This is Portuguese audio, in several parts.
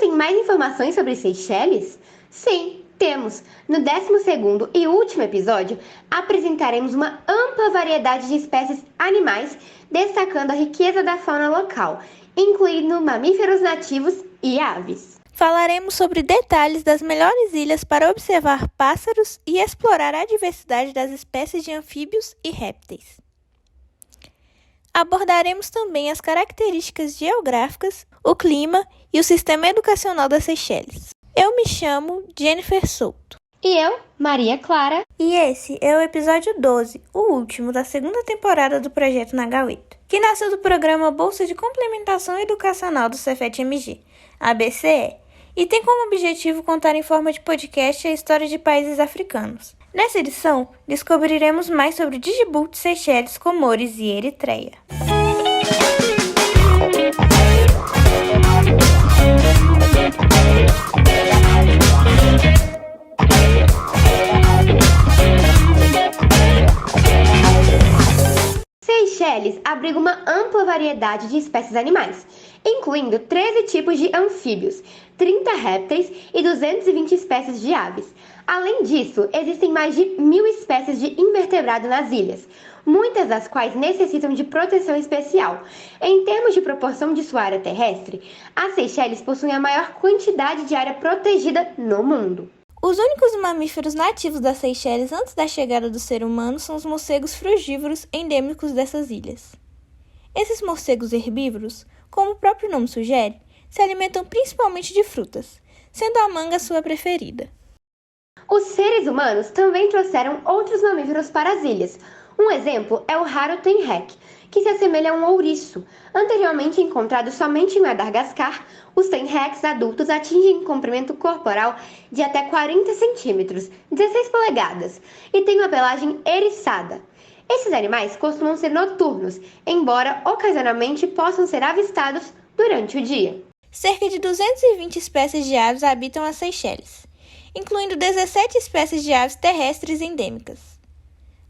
tem mais informações sobre Seychelles? Sim, temos! No 12º e último episódio, apresentaremos uma ampla variedade de espécies animais, destacando a riqueza da fauna local, incluindo mamíferos nativos e aves. Falaremos sobre detalhes das melhores ilhas para observar pássaros e explorar a diversidade das espécies de anfíbios e répteis. Abordaremos também as características geográficas, o clima e o sistema educacional das Seychelles. Eu me chamo Jennifer Souto. E eu, Maria Clara. E esse é o episódio 12, o último da segunda temporada do Projeto Nagaueto, que nasceu do programa Bolsa de Complementação Educacional do Cefet-MG, ABCE, e tem como objetivo contar em forma de podcast a história de países africanos. Nessa edição, descobriremos mais sobre Djibouti, Seychelles, Comores e Eritreia. Seychelles abriga uma ampla variedade de espécies animais, incluindo 13 tipos de anfíbios, 30 répteis e 220 espécies de aves. Além disso, existem mais de 1.000 espécies de invertebrado nas ilhas, muitas das quais necessitam de proteção especial. Em termos de proporção de sua área terrestre, as Seychelles possuem a maior quantidade de área protegida no mundo. Os únicos mamíferos nativos das Seychelles antes da chegada do ser humano são os morcegos frugívoros endêmicos dessas ilhas. Esses morcegos herbívoros, como o próprio nome sugere, se alimentam principalmente de frutas, sendo a manga sua preferida. Os seres humanos também trouxeram outros mamíferos para as ilhas. Um exemplo é o raro tenrec, que se assemelha a um ouriço. Anteriormente encontrado somente em Madagascar, os tenrecs adultos atingem um comprimento corporal de até 40 centímetros, 16 polegadas, e têm uma pelagem eriçada. Esses animais costumam ser noturnos, embora ocasionalmente possam ser avistados durante o dia. Cerca de 220 espécies de aves habitam as Seychelles, incluindo 17 espécies de aves terrestres endêmicas.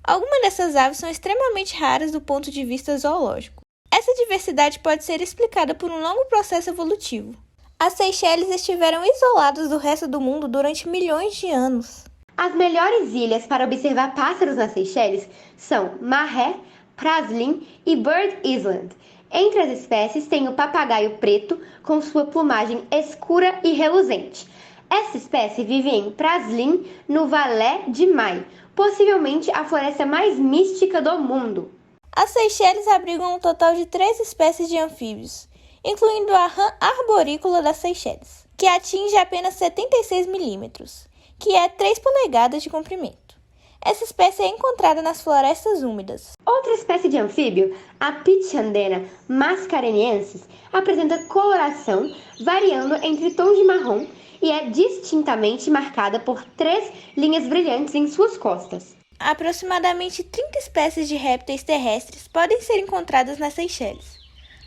Algumas dessas aves são extremamente raras do ponto de vista zoológico. Essa diversidade pode ser explicada por um longo processo evolutivo. As Seychelles estiveram isoladas do resto do mundo durante milhões de anos. As melhores ilhas para observar pássaros nas Seychelles são Mahé, Praslin e Bird Island. Entre as espécies tem o papagaio preto, com sua plumagem escura e reluzente. Essa espécie vive em Praslin, no Valé de Mai, possivelmente a floresta mais mística do mundo. As Seychelles abrigam um total de 3 espécies de anfíbios, incluindo a rã arborícola das Seychelles, que atinge apenas 76 milímetros, que é 3 polegadas de comprimento. Essa espécie é encontrada nas florestas úmidas. Outra espécie de anfíbio, a Pitchandena mascarensis, apresenta coloração variando entre tons de marrom e é distintamente marcada por 3 linhas brilhantes em suas costas. Aproximadamente 30 espécies de répteis terrestres podem ser encontradas nas Seychelles,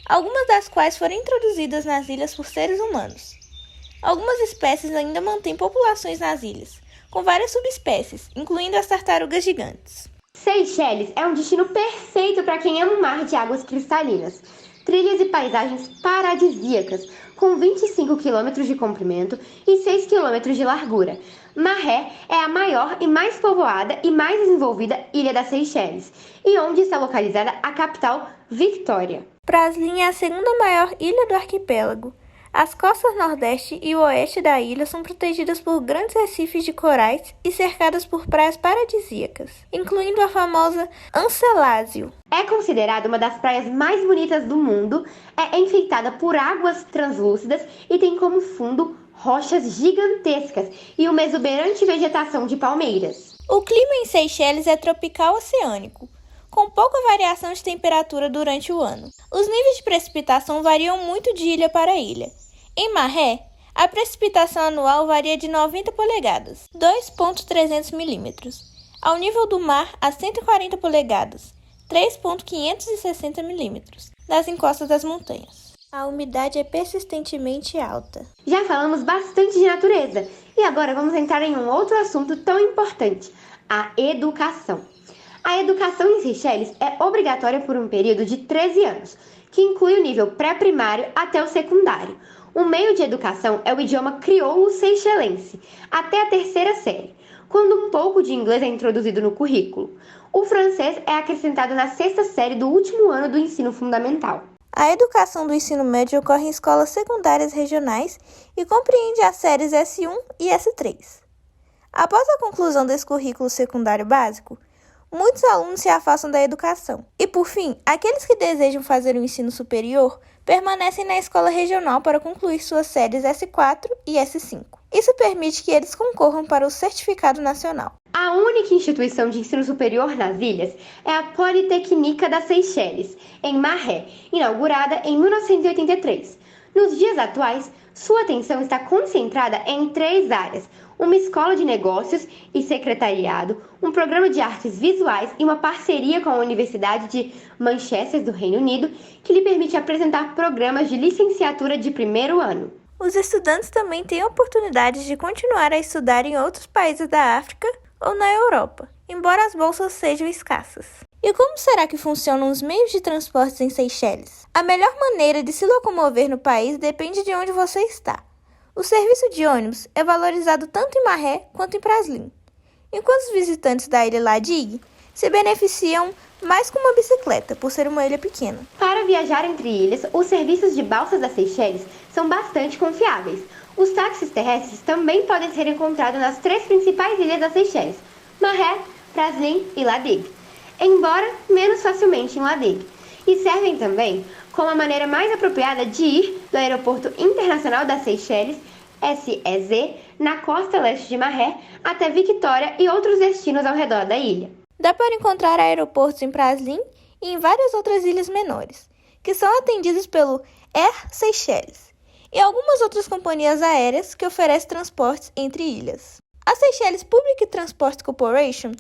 algumas das quais foram introduzidas nas ilhas por seres humanos. Algumas espécies ainda mantêm populações nas ilhas, com várias subespécies, incluindo as tartarugas gigantes. Seychelles é um destino perfeito para quem ama um mar de águas cristalinas, trilhas e paisagens paradisíacas, com 25 km de comprimento e 6 km de largura. Mahé é a maior e mais povoada e mais desenvolvida ilha das Seychelles, e onde está localizada a capital, Victoria. Praslin é a segunda maior ilha do arquipélago. As costas nordeste e o oeste da ilha são protegidas por grandes recifes de corais e cercadas por praias paradisíacas, incluindo a famosa Ancelásio. É considerada uma das praias mais bonitas do mundo, é enfeitada por águas translúcidas e tem como fundo rochas gigantescas e uma exuberante vegetação de palmeiras. O clima em Seychelles é tropical oceânico, com pouca variação de temperatura durante o ano. Os níveis de precipitação variam muito de ilha para ilha. Em Mahé, a precipitação anual varia de 90 polegadas, 2,300 milímetros, ao nível do mar a 140 polegadas, 3,560 milímetros, nas encostas das montanhas. A umidade é persistentemente alta. Já falamos bastante de natureza, e agora vamos entrar em um outro assunto tão importante, a educação. A educação em Seychelles é obrigatória por um período de 13 anos, que inclui o nível pré-primário até o secundário. O meio de educação é o idioma crioulo seychelense, até a 3ª série, quando um pouco de inglês é introduzido no currículo. O francês é acrescentado na 6ª série do último ano do ensino fundamental. A educação do ensino médio ocorre em escolas secundárias regionais e compreende as séries S1 e S3. Após a conclusão desse currículo secundário básico, muitos alunos se afastam da educação. E, por fim, aqueles que desejam fazer o ensino superior permanecem na escola regional para concluir suas séries S4 e S5. Isso permite que eles concorram para o Certificado Nacional. A única instituição de ensino superior nas ilhas é a Politécnica das Seychelles, em Maré, inaugurada em 1983. Nos dias atuais, sua atenção está concentrada em 3 áreas: uma escola de negócios e secretariado, um programa de artes visuais e uma parceria com a Universidade de Manchester, do Reino Unido, que lhe permite apresentar programas de licenciatura de 1º ano. Os estudantes também têm oportunidades de continuar a estudar em outros países da África ou na Europa, embora as bolsas sejam escassas. E como será que funcionam os meios de transportes em Seychelles? A melhor maneira de se locomover no país depende de onde você está. O serviço de ônibus é valorizado tanto em Maré quanto em Praslin, enquanto os visitantes da ilha Ladig se beneficiam mais com uma bicicleta, por ser uma ilha pequena. Para viajar entre ilhas, os serviços de balsas das Seychelles são bastante confiáveis. Os táxis terrestres também podem ser encontrados nas 3 principais ilhas das Seychelles, Maré, Praslin e Ladig, embora menos facilmente em Ladig, e servem também como a maneira mais apropriada de ir do Aeroporto Internacional das Seychelles, SEZ, na costa leste de Maré, até Victoria e outros destinos ao redor da ilha. Dá para encontrar aeroportos em Praslin e em várias outras ilhas menores, que são atendidos pelo Air Seychelles e algumas outras companhias aéreas que oferecem transportes entre ilhas. A Seychelles Public Transport Corporation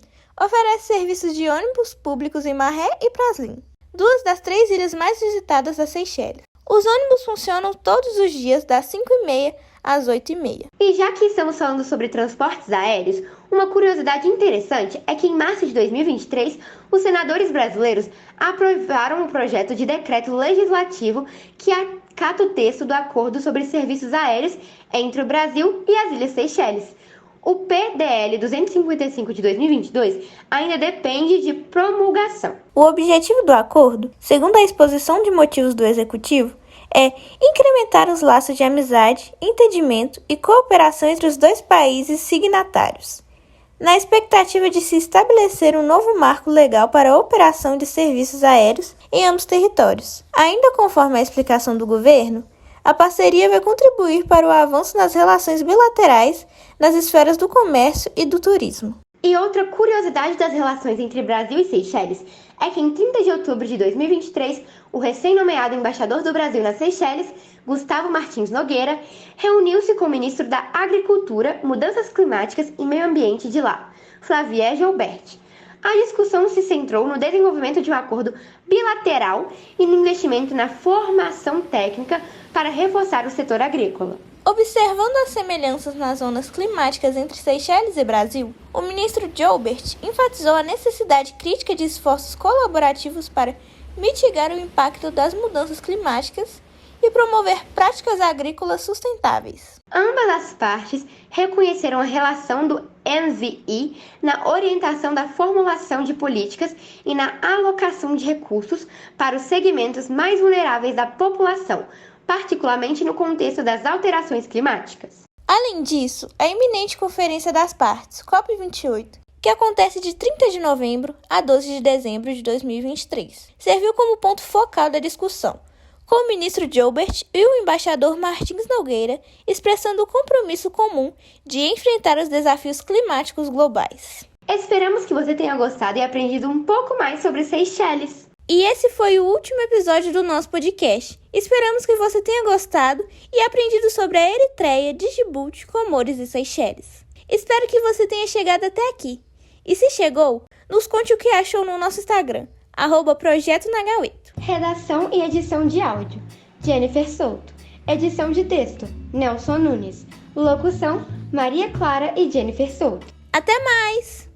oferece serviços de ônibus públicos em Maré e Praslin, 2 das 3 ilhas mais visitadas da Seychelles. Os ônibus funcionam todos os dias das 5h30 às 8h30. E já que estamos falando sobre transportes aéreos, uma curiosidade interessante é que em março de 2023, os senadores brasileiros aprovaram um projeto de decreto legislativo que acata o texto do Acordo sobre Serviços Aéreos entre o Brasil e as Ilhas Seychelles. O PDL 255 de 2022 ainda depende de promulgação. O objetivo do acordo, segundo a exposição de motivos do Executivo, é incrementar os laços de amizade, entendimento e cooperação entre os 2 países signatários, na expectativa de se estabelecer um novo marco legal para a operação de serviços aéreos em ambos territórios. Ainda conforme a explicação do governo, a parceria vai contribuir para o avanço nas relações bilaterais nas esferas do comércio e do turismo. E outra curiosidade das relações entre Brasil e Seychelles é que em 30 de outubro de 2023, o recém-nomeado embaixador do Brasil nas Seychelles, Gustavo Martins Nogueira, reuniu-se com o ministro da Agricultura, Mudanças Climáticas e Meio Ambiente de lá, Flavie Joubert. A discussão se centrou no desenvolvimento de um acordo bilateral e no investimento na formação técnica para reforçar o setor agrícola. Observando as semelhanças nas zonas climáticas entre Seychelles e Brasil, o ministro Joubert enfatizou a necessidade crítica de esforços colaborativos para mitigar o impacto das mudanças climáticas e promover práticas agrícolas sustentáveis. Ambas as partes reconheceram a relação do NVI na orientação da formulação de políticas e na alocação de recursos para os segmentos mais vulneráveis da população, particularmente no contexto das alterações climáticas. Além disso, a iminente Conferência das Partes, COP28, que acontece de 30 de novembro a 12 de dezembro de 2023, serviu como ponto focal da discussão, com o ministro Joubert e o embaixador Martins Nogueira expressando o compromisso comum de enfrentar os desafios climáticos globais. Esperamos que você tenha gostado e aprendido um pouco mais sobre Seychelles. E esse foi o último episódio do nosso podcast. Esperamos que você tenha gostado e aprendido sobre a Eritreia, Djibouti, Comores e Seychelles. Espero que você tenha chegado até aqui. E se chegou, nos conte o que achou no nosso Instagram, @projetonagaweto. Redação e edição de áudio, Jennifer Souto. Edição de texto, Nelson Nunes. Locução, Maria Clara e Jennifer Souto. Até mais!